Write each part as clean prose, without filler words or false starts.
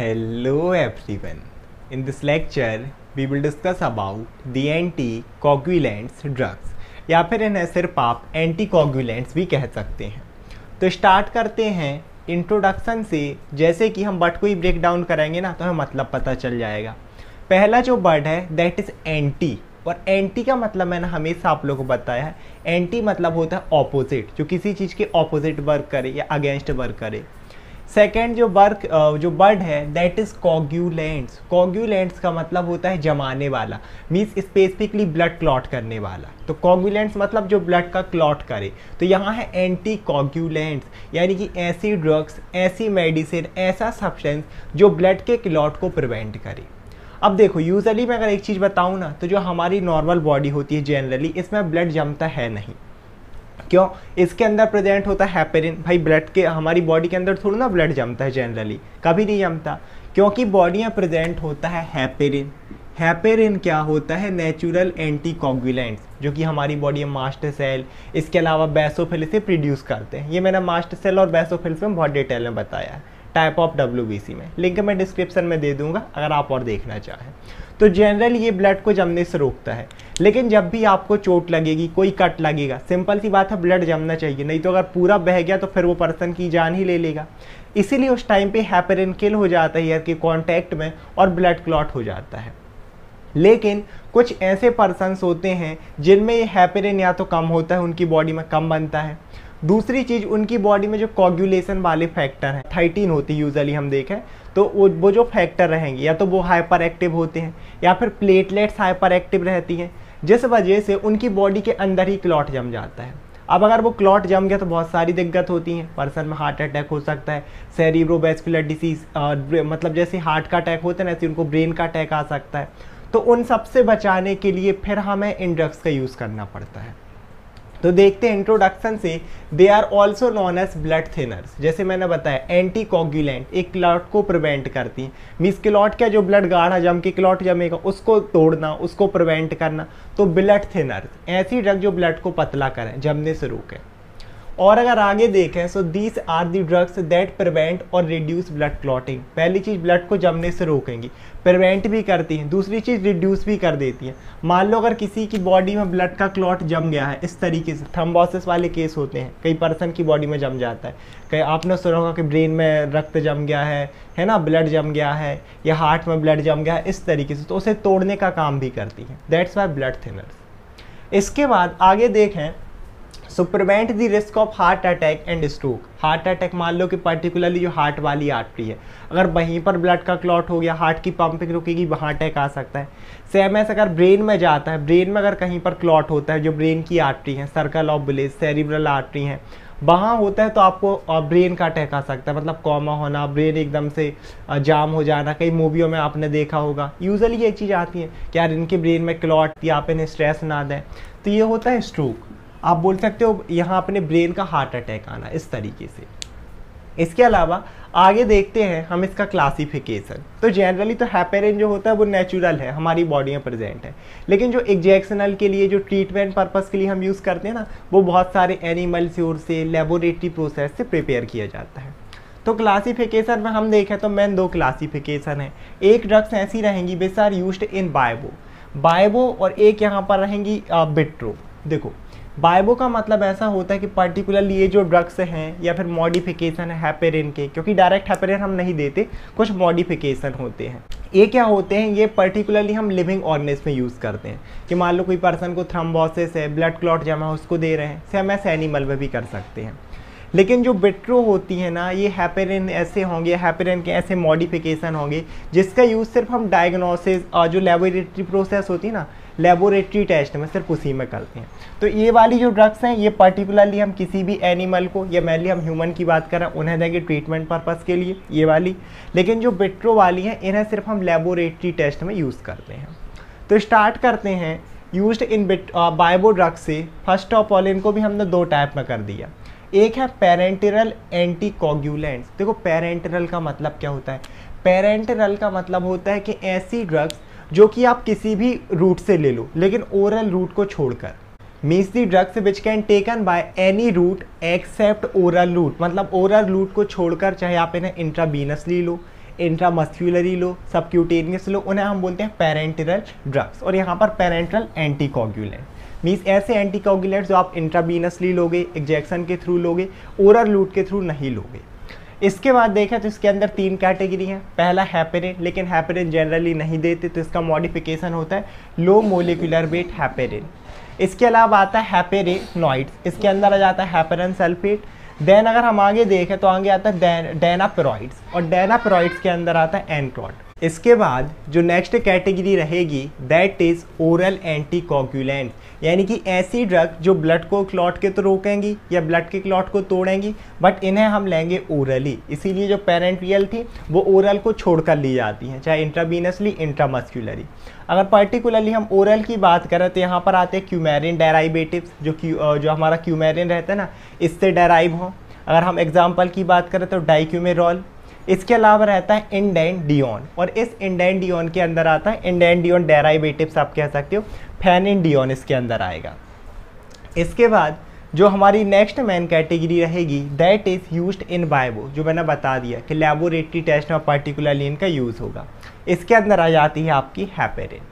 Hello everyone. In this lecture, we will discuss about the anticoagulants drugs या फिर इन्हें सिर्फ आप एंटीकोगुलेंट्स भी कह सकते हैं। तो स्टार्ट करते हैं इंट्रोडक्शन से। जैसे कि हम वर्ड को ही ब्रेक डाउन करेंगे ना तो हमें मतलब पता चल जाएगा। पहला जो वर्ड है दैट इज एंटी, और एंटी का मतलब मैंने हमेशा आप लोगों को बताया है, एंटी मतलब होता है ऑपोजिट, जो किसी चीज़ के ऑपोजिट वर्क करे या अगेंस्ट वर्क करे। सेकेंड जो वर्ड है दैट इज कोगुलेंट्स। कोगुलेंट्स का मतलब होता है जमाने वाला, मीन्स स्पेसिफिकली ब्लड क्लॉट करने वाला। तो कोगुलेंट्स मतलब जो ब्लड का क्लॉट करे। तो यहाँ है एंटी कोगुलेंट्स, यानी कि ऐसी ड्रग्स, ऐसी मेडिसिन, ऐसा सब्सटेंस जो ब्लड के क्लॉट को प्रिवेंट करे। अब देखो, यूजुअली मैं अगर एक चीज़ बताऊँ ना, तो जो हमारी नॉर्मल बॉडी होती है जनरली, इसमें ब्लड जमता है नहीं। क्यों? इसके अंदर प्रेजेंट होता है हेपेरिन। भाई ब्लड के, हमारी बॉडी के अंदर थोड़ा ना ब्लड जमता है जनरली, कभी नहीं जमता, क्योंकि बॉडी में प्रेजेंट होता है हेपेरिन। हेपेरिन क्या होता है? नेचुरल एंटीकोगुलेंट्स, जो कि हमारी बॉडी में मास्ट सेल, इसके अलावा बेसोफिल से प्रोड्यूस करते हैं। ये मैंने मास्ट सेल और बेसोफिल में बहुत डिटेल में बताया है टाइप ऑफ WBC में, लिंक मैं डिस्क्रिप्शन में दे दूंगा अगर आप और देखना चाहें। तो जनरली ये ब्लड को जमने से रोकता है, लेकिन जब भी आपको चोट लगेगी, कोई कट लगेगा, सिंपल सी बात है ब्लड जमना चाहिए, नहीं तो अगर पूरा बह गया तो फिर वो पर्सन की जान ही ले लेगा। इसीलिए उस टाइम पे हेपेरिन किल हो जाता है एयर के कांटेक्ट में और ब्लड क्लॉट हो जाता है। लेकिन कुछ ऐसे पर्सन्स होते हैं जिनमें ये हेपेरिन या तो कम होता है, उनकी बॉडी में कम बनता है। दूसरी चीज़, उनकी बॉडी में जो कोगुलेशन वाले फैक्टर हैं 13 होती है यूजुअली हम देखें तो वो जो फैक्टर रहेंगे या तो वो हाइपर एक्टिव होते हैं या फिर प्लेटलेट्स हाइपर एक्टिव रहती हैं, जिस वजह से उनकी बॉडी के अंदर ही क्लॉट जम जाता है। अब अगर वो क्लॉट जम गया तो बहुत सारी दिक्कत होती हैं। पर्सन में हार्ट अटैक हो सकता है, सेरिब्रोवैस्कुलर डिसीज, मतलब जैसे हार्ट का अटैक होता है ना, ऐसे उनको ब्रेन का अटैक आ सकता है। तो उन सब से बचाने के लिए फिर हमें इन ड्रग्स का यूज़ करना पड़ता है। तो देखते हैं इंट्रोडक्शन से, they are also known as blood thinners. जैसे मैंने बताया एंटी कोगुलेंट एक क्लॉट को प्रिवेंट करती हैं। मीन्स क्लॉट क्या, जो ब्लड गाढ़ा जम के क्लॉट जमेगा उसको तोड़ना, उसको प्रिवेंट करना। तो ब्लड थिनर्स ऐसी ड्रग जो ब्लड को पतला करें, जमने से रोकें। और अगर आगे देखें so these are the drugs that prevent और रिड्यूस ब्लड क्लॉटिंग। पहली चीज़ ब्लड को जमने से रोकेंगी, प्रिवेंट भी करती हैं, दूसरी चीज़ रिड्यूस भी कर देती हैं। मान लो अगर किसी की बॉडी में ब्लड का क्लॉट जम गया है, इस तरीके से थ्रोम्बोसिस वाले केस होते हैं, कई पर्सन की बॉडी में जम जाता है। कई आपने सुना होगा कि ब्रेन में रक्त जम गया है ना, ब्लड जम गया है, या हार्ट में ब्लड जम गया है, इस तरीके से, तो उसे तोड़ने का काम भी करती हैं। That's why blood thinners. इसके बाद आगे देखें, so prevent the risk of heart attack and stroke. Heart attack मान लो कि पर्टिकुलरली जो हार्ट वाली आर्टरी है, अगर वहीं पर ब्लड का क्लॉट हो गया, हार्ट की पंपिंग रुकेगी, वहाँ अटैक आ सकता है। सेम ऐसे अगर ब्रेन में जाता है, ब्रेन में अगर कहीं पर क्लॉट होता है, जो ब्रेन की आर्टरी है, circle of bless, cerebral artery है, वहाँ होता है तो आपको ब्रेन का अटैक आ सकता है, मतलब कॉमा होना, ब्रेन एकदम से जाम हो जाना। कई मूवियों में आपने देखा होगा, यूजुअली ये चीज़ आती है कि यार इनके ब्रेन में क्लॉट, या आप इन्हें स्ट्रेस ना दें, तो ये होता है स्ट्रोक। आप बोल सकते हो यहाँ अपने ब्रेन का हार्ट अटैक आना, इस तरीके से। इसके अलावा आगे देखते हैं हम इसका क्लासिफिकेशन। तो जनरली तो हेपेरिन जो होता है वो नेचुरल है, हमारी बॉडी में प्रेजेंट है, लेकिन जो इंजेक्शनल के लिए, जो ट्रीटमेंट पर्पस के लिए हम यूज़ करते हैं ना, वो बहुत सारे एनिमल सोर्स से, लेबोरेटरी प्रोसेस से प्रिपेयर किया जाता है। तो क्लासिफिकेशन में हम देखें तो मेन दो क्लासिफिकेशन है। एक ड्रग्स ऐसी रहेंगी विच आर यूज्ड इन बायबो, और एक यहाँ पर रहेंगी विट्रो। देखो, बायबो का मतलब ऐसा होता है कि पर्टिकुलरली ये जो ड्रग्स हैं या फिर मॉडिफिकेशन है हेपेरिन के, क्योंकि डायरेक्ट हेपेरिन हम नहीं देते, कुछ मॉडिफिकेशन होते हैं। ये क्या होते हैं? ये पर्टिकुलरली हम लिविंग ऑर्गेनिज्म में यूज़ करते हैं, कि मान लो कोई पर्सन को थ्रोम्बोसिस है, ब्लड क्लॉट जमा है, उसको दे रहे हैं। सेम ऐसे एनिमल में भी कर सकते हैं। लेकिन जो विट्रो होती है ना, ये हेपेरिन ऐसे होंगे, हेपेरिन के ऐसे मॉडिफिकेशन होंगे जिसका यूज़ सिर्फ हम डायग्नोसिस और जो लेबोरेटरी प्रोसेस होती है ना, लेबोरेटरी टेस्ट में सिर्फ उसी में करते हैं। तो ये वाली जो ड्रग्स हैं, ये पर्टिकुलरली हम किसी भी एनिमल को, या मेनली हम ह्यूमन की बात करें, उन्हें देंगे ट्रीटमेंट पर्पस के लिए, ये वाली। लेकिन जो विट्रो वाली हैं, इन्हें सिर्फ हम लेबोरेटरी टेस्ट में यूज़ करते हैं। तो स्टार्ट करते हैं यूज्ड इन बायबो ड्रग्स से। फर्स्ट ऑफ ऑल इनको भी हमने दो टाइप में कर दिया। एक है पेरेंटरल एंटीकोगुलेंट्स। देखो पेरेंटरल का मतलब क्या होता है? पेरेंटरल का मतलब होता है कि ऐसी ड्रग्स जो कि आप किसी भी रूट से ले लो, लेकिन ओरल रूट को छोड़कर। Means the drugs which can taken by any route except oral route, मतलब ओरल रूट को छोड़कर, चाहे आप इन्हें इंट्रावीनसली लो इंट्रामस्क्यूलरी लो, सबक्यूटेनियस लो, उन्हें हम बोलते हैं पेरेंटरल ड्रग्स। और यहाँ पर पेरेंटरल एंटीकोगुलेंट मीन्स ऐसे एंटीकोगुलेंट्स जो आप इंट्रावीनसली लोगे, इंजेक्शन के थ्रू लोगे, ओरल रूट के थ्रू नहीं लोगे। इसके बाद देखें तो इसके अंदर 3 कैटेगरी हैं। पहला हैपेरिन, लेकिन हैपेरिन जनरली नहीं देते तो इसका मॉडिफिकेशन होता है लो मोलिकुलर वेट हैपेरिन। इसके अलावा आता है हैपेरिनॉइड्स, इसके अंदर आ जाता है हैपेरिन सल्फेट। देन अगर हम आगे देखें तो आगे आता है डेनापेरॉइड्स, और डेनापेरॉइड्स के अंदर आता है एनक्रॉड। इसके बाद जो नेक्स्ट कैटेगरी रहेगी दैट इज ओरल एंटीकोगुलेंट, यानी कि ऐसी ड्रग जो ब्लड को क्लॉट के तो रोकेंगी या ब्लड के क्लॉट को तोड़ेंगी, बट इन्हें हम लेंगे ओरली। इसीलिए जो पेरेंट्रियल थी वो ओरल को छोड़कर ली जाती हैं, चाहे इंट्रावीनसली इंट्रामस्क्यूलरी। अगर पर्टिकुलरली हम ओरल की बात करें तो यहाँ पर आते हैं क्यूमेरिन डेराइवेटिव्स, जो हमारा क्यूमेरिन रहता है ना, इससे डेराइव हो। अगर हम एग्जाम्पल की बात करें तो डाइक्यूमेरॉल। इसके अलावा रहता है इंडेंडियोन, और इस इंडेंडियोन के अंदर आता है इंडेंडियोन डेराइवेटिव्स, आप कह सकते हो फेनिडियोन इसके अंदर आएगा। इसके बाद जो हमारी नेक्स्ट मेन कैटेगरी रहेगी that is used in bio, जो मैंने बता दिया कि लेबोरेटरी टेस्ट में पर्टिकुलरली इनका यूज़ होगा। इसके अंदर आ जाती है आपकी हैपेरिन।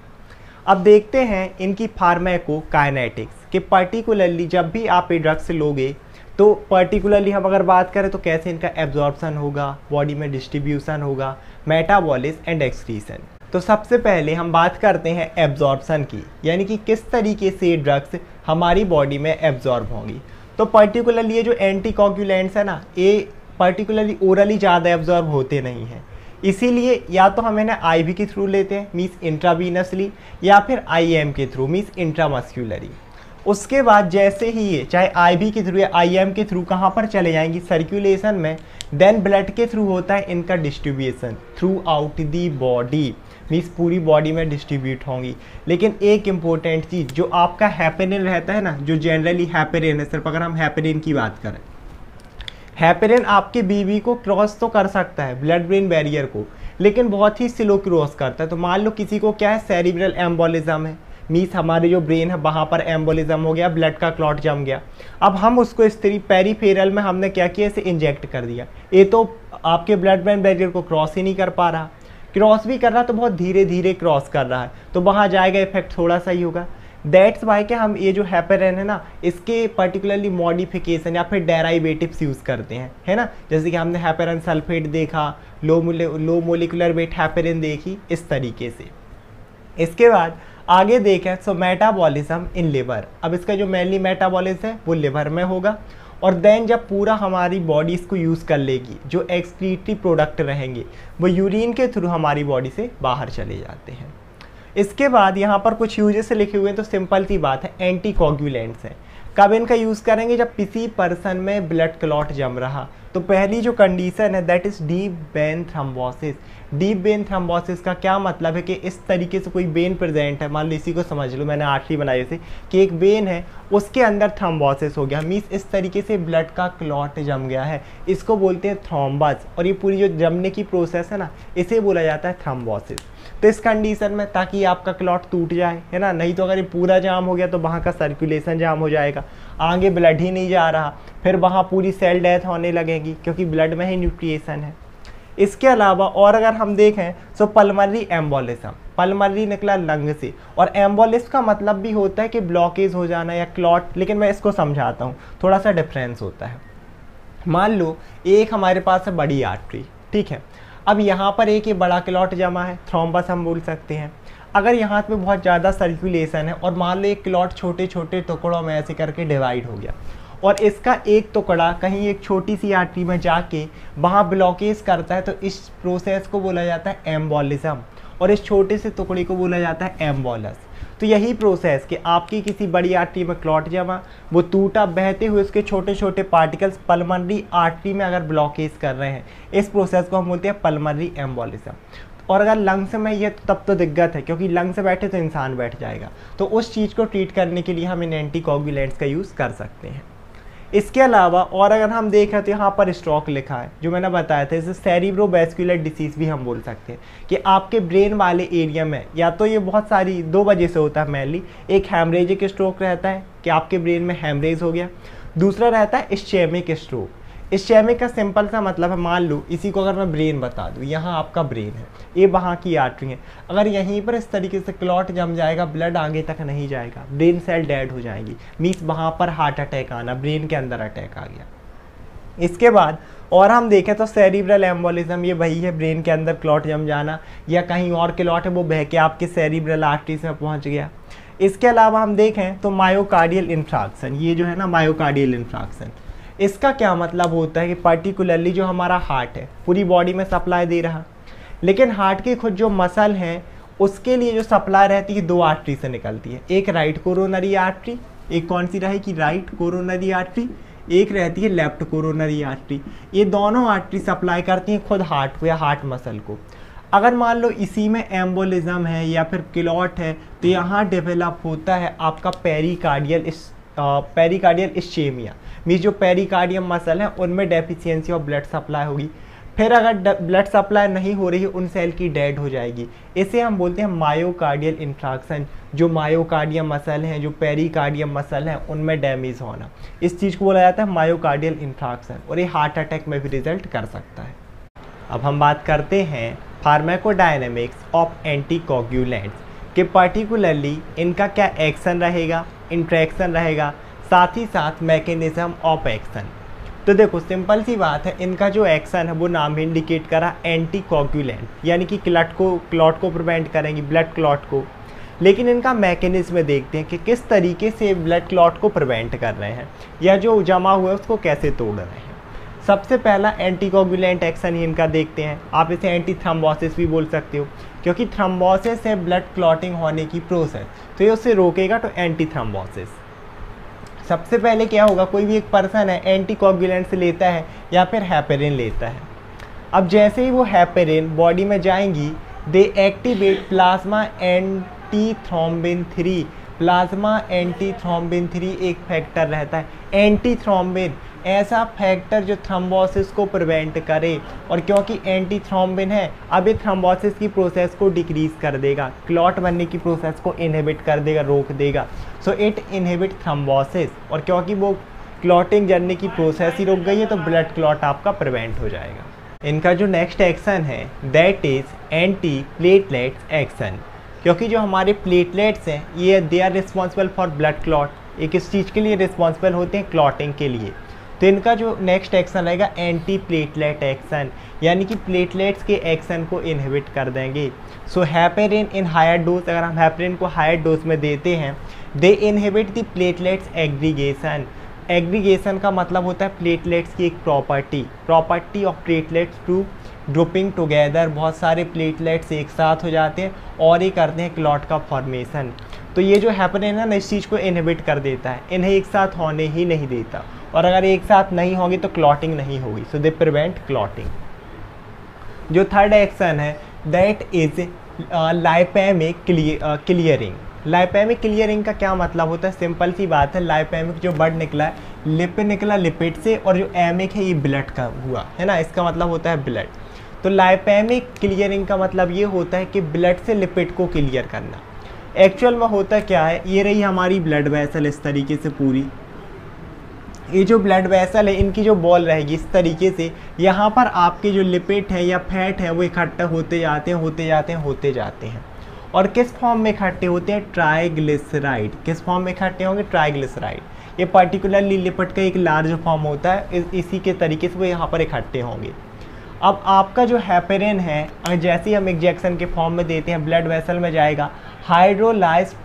अब देखते हैं इनकी फार्माकोकाइनेटिक्स कि पर्टिकुलरली जब भी आप ये ड्रग्स लोगे तो पर्टिकुलरली हम अगर बात करें तो कैसे इनका एब्जॉर्प्शन होगा, बॉडी में डिस्ट्रीब्यूशन होगा, मेटाबॉलिस एंड एक्सक्रीशन। तो सबसे पहले हम बात करते हैं एब्जॉर्प्शन की, यानी कि किस तरीके से ड्रग्स हमारी बॉडी में एब्जॉर्ब होंगी। तो पर्टिकुलरली ये जो एंटीकोगुलेंट्स है ना, ये पर्टिकुलरली ओरली ज़्यादा एब्जॉर्ब होते नहीं हैं, इसीलिए या तो हम इन्हें आईवी के थ्रू लेते हैं मीन्स इंट्रावीनसली, या फिर आईएम के थ्रू मीन्स इंट्रामस्क्यूलरी। उसके बाद जैसे ही ये चाहे आईवी के थ्रू या आईएम के थ्रू कहाँ पर चले जाएंगी, सर्कुलेशन में, देन ब्लड के थ्रू होता है इनका distribution through out the body, means पूरी बॉडी में डिस्ट्रीब्यूट होंगी। लेकिन एक इम्पोर्टेंट चीज़ जो आपका हैपेरिन रहता है ना, जो जनरली हैपेरिन है, सिर्फ अगर हम हैपेरिन की बात करें, हैपेरिन आपके बीवी को क्रॉस तो कर सकता है ब्लड ब्रेन बैरियर को, लेकिन बहुत ही स्लो क्रॉस करता है। तो मान लो किसी को क्या है, सेरिब्रल एम्बोलिज्म है, मीन्स हमारे जो ब्रेन है वहाँ पर एम्बोलिज्म हो गया, ब्लड का क्लॉट जम गया। अब हम उसको इस तरीके पेरीफेरल में हमने क्या किया, इसे इंजेक्ट कर दिया। ये तो आपके ब्लड ब्रेन बैरियर को क्रॉस ही नहीं कर पा रहा, क्रॉस भी कर रहा तो बहुत धीरे धीरे क्रॉस कर रहा है, तो वहाँ जाएगा इफेक्ट थोड़ा सा ही होगा। दैट्स वाई कि हम ये जो हैपेरिन है ना, इसके पर्टिकुलरली मॉडिफिकेशन या फिर डेराइवेटिव्स यूज़ करते हैं, है ना। जैसे कि हमने हैपेरिन सल्फेट देखा, लो मोलिकुलर वेट हैपेरिन देखी, इस तरीके से। इसके बाद आगे देखें सो मेटाबॉलिज्म इन लिवर। अब इसका जो मेनली मेटाबॉलिज्म है वो लिवर में होगा, और देन जब पूरा हमारी बॉडी इसको यूज़ कर लेगी, जो एक्सक्रीटरी प्रोडक्ट रहेंगे वो यूरिन के थ्रू हमारी बॉडी से बाहर चले जाते हैं। इसके बाद यहाँ पर कुछ यूजेस लिखे हुए हैं, तो सिंपल सी बात है, एंटीकोगुलेंट्स हैं। कब इनका यूज़ करेंगे, जब किसी पर्सन में ब्लड क्लॉट जम रहा। तो पहली जो कंडीशन है that is deep vein thrombosis. Deep vein thrombosis का क्या मतलब है कि इस तरीके से कोई वेन प्रेजेंट है, मान लो इसी को समझ लो, मैंने आर्टरी बनाई जैसे कि एक वेन है उसके अंदर थ्रोम्बोसिस हो गया, मीन्स इस तरीके से ब्लड का क्लॉट जम गया है, इसको बोलते हैं थ्रोम्बस। और ये पूरी जो जमने की प्रोसेस है ना, इसे बोला जाता है थ्रोम्बोसिस। तो इस कंडीशन में ताकि आपका क्लॉट टूट जाए, है ना, नहीं तो अगर ये पूरा जाम हो गया तो वहाँ का सर्कुलेशन जाम हो जाएगा, आगे ब्लड ही नहीं जा रहा, फिर वहाँ पूरी सेल डेथ होने लगेगी क्योंकि ब्लड में ही न्यूट्रिएशन है। इसके अलावा और अगर हम देखें तो पल्मनरी एम्बोलिज्म, पल्मनरी निकला लंग से, और एम्बोलिस का मतलब भी होता है कि ब्लॉकेज हो जाना या क्लॉट, लेकिन मैं इसको समझाता हूँ, थोड़ा सा डिफरेंस होता है। मान लो एक हमारे पास है बड़ी आर्टरी, ठीक है, अब यहाँ पर एक ये बड़ा क्लॉट जमा है, थ्रोम्बस हम बोल सकते हैं। अगर यहाँ पे बहुत ज़्यादा सर्कुलेशन है और मान लो एक क्लॉट छोटे छोटे टुकड़ों में ऐसे करके डिवाइड हो गया, और इसका एक टुकड़ा कहीं एक छोटी सी आर्टरी में जाके वहाँ ब्लॉकेज करता है, तो इस प्रोसेस को बोला जाता है एम्बोलिज्म, और इस छोटे से टुकड़े को बोला जाता है एम्बोलस। तो यही प्रोसेस कि आपकी किसी बड़ी आर्टरी में क्लॉट जमा, वो टूटा, बहते हुए उसके छोटे छोटे पार्टिकल्स पल्मनरी आर्टरी में अगर ब्लॉकेज कर रहे हैं, इस प्रोसेस को हम बोलते हैं पल्मनरी एम्बोलिज्म। और अगर लंग्स में ये तब तो दिक्कत है, क्योंकि लंग्स से बैठे तो इंसान बैठ जाएगा, तो उस चीज़ को ट्रीट करने के लिए हम इन एंटीकोगुलेंट्स का यूज़ कर सकते हैं। इसके अलावा और अगर हम देखें तो यहाँ पर स्ट्रोक लिखा है, जो मैंने बताया था, इसे सेरिब्रोवैस्कुलर डिसीज़ भी हम बोल सकते हैं, कि आपके ब्रेन वाले एरिया में या तो ये बहुत सारी 2 वजह से होता है मेनली। एक हेमरेजिक स्ट्रोक रहता है कि आपके ब्रेन में हेमरेज हो गया, दूसरा रहता है इस्चेमिक स्ट्रोक। इस्केमिक का सिंपल सा मतलब है, मान लो इसी को अगर मैं ब्रेन बता दूं, यहाँ आपका ब्रेन है, ये वहाँ की आर्टरी है, अगर यहीं पर इस तरीके से क्लॉट जम जाएगा, ब्लड आगे तक नहीं जाएगा, ब्रेन सेल डेड हो जाएंगी, मीन्स वहाँ पर हार्ट अटैक आना, ब्रेन के अंदर अटैक आ गया। इसके बाद और हम देखें तो सेरिब्रल एम्बोलिज्म, ये वही है, ब्रेन के अंदर क्लॉट जम जाना या कहीं और क्लॉट है वो बह के आपके सेरिब्रल आर्टरीज में पहुंच गया। इसके अलावा हम देखें तो मायोकार्डियल इंफ्राक्शन, ये जो है ना मायोकार्डियल इंफ्राक्शन, इसका क्या मतलब होता है कि पर्टिकुलरली जो हमारा हार्ट है पूरी बॉडी में सप्लाई दे रहा, लेकिन हार्ट की खुद जो मसल हैं उसके लिए जो सप्लाई रहती है 2 आर्टरी से निकलती है, एक राइट कोरोनरी आर्टरी, एक कौन सी रहेगी राइट कोरोनरी आर्टरी, एक रहती है लेफ्ट कोरोनरी आर्टरी। ये दोनों आर्टरी सप्लाई करती हैं खुद हार्ट को या हार्ट मसल को। अगर मान लो इसी में एम्बोलिज्म है या फिर क्लॉट है तो यहाँ डेवलप होता है आपका पेरिकार्डियल इस्चेमिया, मीन्स जो पेरिकार्डियम मसल है उनमें डेफिशिएंसी ऑफ ब्लड सप्लाई होगी, फिर अगर ब्लड सप्लाई नहीं हो रही है उन सेल की डेड हो जाएगी, इसे हम बोलते हैं मायोकार्डियल इंफ्राक्शन। जो मायोकार्डियम मसल हैं, जो पेरिकार्डियम मसल हैं, उनमें डैमेज होना, इस चीज़ को बोला जाता है मायोकार्डियल इंफ्राक्शन, और ये हार्ट अटैक में भी रिजल्ट कर सकता है। अब हम बात करते हैं फार्माकोडायनेमिक्स ऑफ एंटीकोगुलेंट्स कि पर्टिकुलरली इनका क्या एक्शन रहेगा, इंट्रैक्शन रहेगा, साथ ही साथ मैकेनिज्म ऑफ एक्शन। तो देखो सिंपल सी बात है, इनका जो एक्शन है वो नाम ही इंडिकेट करा एंटीकोगुलेंट, यानी कि क्लॉट को प्रिवेंट करेंगी, ब्लड क्लॉट को। लेकिन इनका मैकेनिज्म देखते हैं कि किस तरीके से ब्लड क्लॉट को प्रिवेंट कर रहे हैं या जो जमा हुआ है उसको कैसे तोड़ रहे हैं। सबसे पहला एंटीकोगुलेंट एक्शन ही इनका देखते हैं, आप इसे एंटी थ्रोम्बोसिस भी बोल सकते हो, क्योंकि थ्रोम्बोसिस है ब्लड क्लॉटिंग होने की प्रोसेस, तो ये उससे रोकेगा, तो एंटी थ्रोम्बोसिस। सबसे पहले क्या होगा, कोई भी एक पर्सन है एंटीकोगुलेंट्स लेता है या फिर हेपेरिन लेता है। अब जैसे ही वो हेपेरिन बॉडी में जाएंगी, they activate plasma antithrombin 3। Plasma antithrombin 3 एक फैक्टर रहता है, एंटीथ्रोम्बिन ऐसा फैक्टर जो थ्रोम्बोसिस को प्रिवेंट करे, और क्योंकि एंटीथ्रोम्बिन है अब ये थ्रोम्बोसिस की प्रोसेस को डिक्रीज कर देगा, क्लॉट बनने की प्रोसेस को इनहिबिट कर देगा, रोक देगा, सो इट इनहिबिट थ्रोम्बोसिस, और क्योंकि वो क्लॉटिंग जनने की प्रोसेस ही रुक गई है तो ब्लड क्लॉट आपका प्रिवेंट हो जाएगा। इनका जो नेक्स्ट एक्शन है that is anti platelets action, क्योंकि जो हमारे प्लेटलेट्स हैं ये they are responsible for blood clot, ये किस चीज़ के लिए रिस्पॉन्सिबल होते हैं, क्लॉटिंग के लिए। तो इनका जो नेक्स्ट एक्शन रहेगा एंटी प्लेटलेट एक्शन, यानी कि प्लेटलेट्स के एक्शन को इनहिबिट कर देंगे। So heparin in higher dose, अगर हम हेपेरिन को हायर डोज में देते हैं, they inhibit the platelets aggregation. Aggregation का मतलब होता है प्लेटलेट्स की एक property of platelets to grouping together, बहुत सारे प्लेटलेट्स एक साथ हो जाते हैं और ये करते हैं क्लॉट का फॉर्मेशन। तो ये जो हेपेरिन है ना इस चीज़ को इनहिबिट कर देता है, इन्हें एक साथ होने ही नहीं देता, और अगर एक साथ नहीं होगी तो क्लॉटिंग नहीं होगी, सो दे प्रिवेंट क्लॉटिंग। जो थर्ड एक्शन है दैट इज लाइपेमिक क्लियरिंग। लाइपेमिक क्लियरिंग का क्या मतलब होता है, सिंपल सी बात है, लाइपेमिक जो ब्लड निकला है, लिपिड निकला लिपिड से, और जो एमिक है ये ब्लड का हुआ है ना, इसका मतलब होता है ब्लड। तो लाइपेमिक क्लियरिंग का मतलब ये होता है कि ब्लड से लिपिड को क्लियर करना। एक्चुअल में होता क्या है, ये रही हमारी ब्लड वेसल इस तरीके से पूरी, ये जो ब्लड वेसल है इनकी जो बॉल रहेगी इस तरीके से, यहाँ पर आपके जो लिपिड है या फैट है वो इकट्ठे होते जाते हैं, और किस फॉर्म में इकट्ठे होते हैं, ट्राइग्लिसराइड। किस फॉर्म में इकट्ठे होंगे, ट्राइग्लिसराइड। ये पर्टिकुलरली लिपिड का एक लार्ज फॉर्म होता है, इसी के तरीके से वो यहाँ पर इकट्ठे होंगे। अब आपका जो हेपेरिन है अगर जैसे ही हम इंजेक्शन के फॉर्म में देते हैं ब्लड वेसल में जाएगा, हाइड्रोलाइज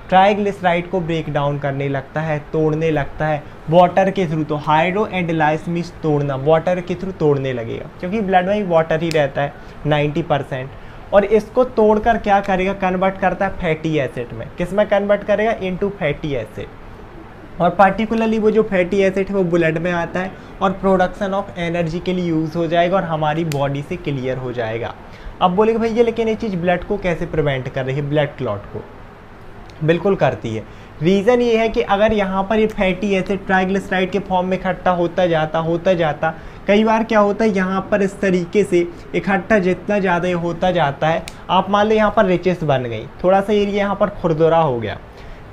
ट्राइग्लिसराइड को ब्रेक डाउन करने लगता है, तोड़ने लगता है वाटर के थ्रू। तो हाइड्रो एंड लाइस मीन्स तोड़ना, वाटर के थ्रू तोड़ने लगेगा, क्योंकि ब्लड में वाटर ही रहता है 90%, और इसको तोड़कर क्या करेगा, कन्वर्ट करता है फैटी एसिड में। किस में कन्वर्ट करेगा, इनटू फैटी एसिड, और पार्टिकुलरली वो जो फैटी एसिड है वो ब्लड में आता है और प्रोडक्शन ऑफ एनर्जी के लिए यूज़ हो जाएगा और हमारी बॉडी से क्लियर हो जाएगा। अब बोलेगा भैया लेकिन ये चीज़ ब्लड को कैसे प्रिवेंट कर रही है, ब्लड क्लॉट को बिल्कुल करती है। रीज़न ये है कि अगर यहाँ पर ये फैटी एसिड ट्राइग्लिसराइड के फॉर्म में इकट्ठा होता जाता कई बार क्या होता है यहाँ पर इस तरीके से इकट्ठा जितना ज़्यादा ये होता जाता है, आप मान लो यहाँ पर रिचेस बन गई, थोड़ा सा एरिया यहाँ पर खुरदुरा हो गया,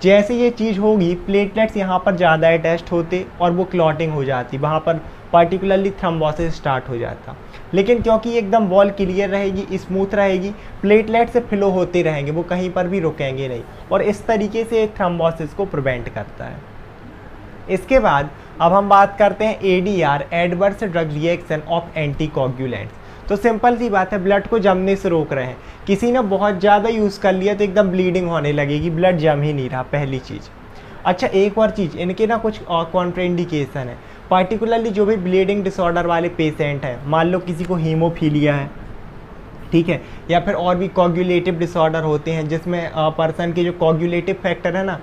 जैसे ये चीज़ होगी प्लेटलेट्स यहाँ पर ज़्यादा अटैच्ड होते और वो क्लॉटिंग हो जाती, वहाँ पर पर्टिकुलरली थ्रोम्बोसिस स्टार्ट हो जाता। लेकिन क्योंकि एकदम वॉल क्लियर रहेगी, स्मूथ रहेगी, प्लेटलेट से फ्लो होते रहेंगे, वो कहीं पर भी रुकेंगे नहीं, और इस तरीके से थ्रोम्बोसिस को प्रिवेंट करता है। इसके बाद अब हम बात करते हैं ADR, adverse drug reaction of anticoagulants. तो सिंपल सी बात है, ब्लड को जमने से रोक रहे हैं। किसी ने बहुत ज़्यादा यूज़ कर लिया तो एकदम ब्लीडिंग होने लगेगी, ब्लड जम ही नहीं रहा, पहली चीज़। अच्छा, एक और चीज़, इनके ना कुछ कॉन्ट्राइंडिकेशन है, पार्टिकुलरली जो भी ब्लीडिंग डिसऑर्डर वाले पेशेंट हैं, मान लो किसी को हीमोफीलिया है, ठीक है, या फिर और भी कोगुलेटिव डिसऑर्डर होते हैं जिसमें पर्सन के जो कोगुलेटिव फैक्टर है ना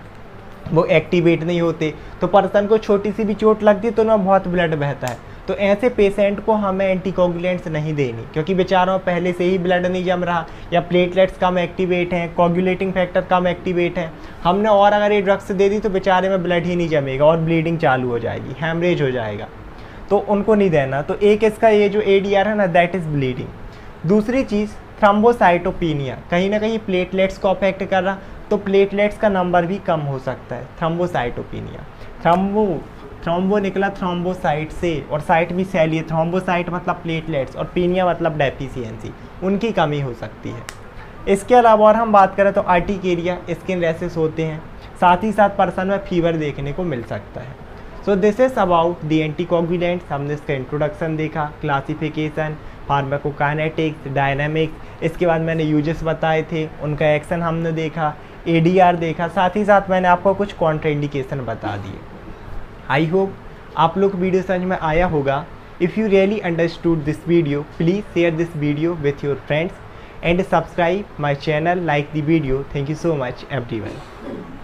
वो एक्टिवेट नहीं होते, तो पर्सन को छोटी सी भी चोट लगती है तो ना बहुत ब्लड बहता है। तो ऐसे पेशेंट को हमें एंटीकोगुलेंट्स नहीं देनी, क्योंकि बेचारों में पहले से ही ब्लड नहीं जम रहा, या प्लेटलेट्स कम एक्टिवेट हैं, कोगुलेटिंग फैक्टर कम एक्टिवेट हैं। हमने और अगर ये ड्रग्स दे दी तो बेचारे में ब्लड ही नहीं जमेगा और ब्लीडिंग चालू हो जाएगी, हैमरेज हो जाएगा, तो उनको नहीं देना। तो एक इसका ये जो ADR है ना, दैट इज़ ब्लीडिंग। दूसरी चीज़ थ्रोम्बोसाइटोपिनिया, कहीं ना कहीं प्लेटलेट्स को अफेक्ट कर रहा, तो प्लेटलेट्स का नंबर भी कम हो सकता है। थ्रोम्बोसाइटोपिनिया, थ्रोम्बो निकला थ्रोम्बोसाइट से, और साइट भी सेल है, थ्रोम्बोसाइट मतलब प्लेटलेट्स और पीनिया मतलब डेफिशिएंसी, उनकी कमी हो सकती है। इसके अलावा और हम बात करें तो आर्टिकेरिया, स्किन रैशेस होते हैं, साथ ही साथ पर्सन में फीवर देखने को मिल सकता है। So this is about the anticoagulants. हमने इसका इंट्रोडक्शन देखा, क्लासिफिकेशन, फार्माकोकाइनेटिक्स, डायनामिक्स, इसके बाद मैंने यूजेस बताए थे, उनका एक्शन हमने देखा, ADR देखा, साथ ही साथ मैंने आपको कुछ कॉन्ट्राइंडिकेशन बता दिए। आई होप आप लोग वीडियो समझ में आया होगा। If you really understood this video, please share this video with your friends and subscribe my channel, like the video. Thank you so much everyone.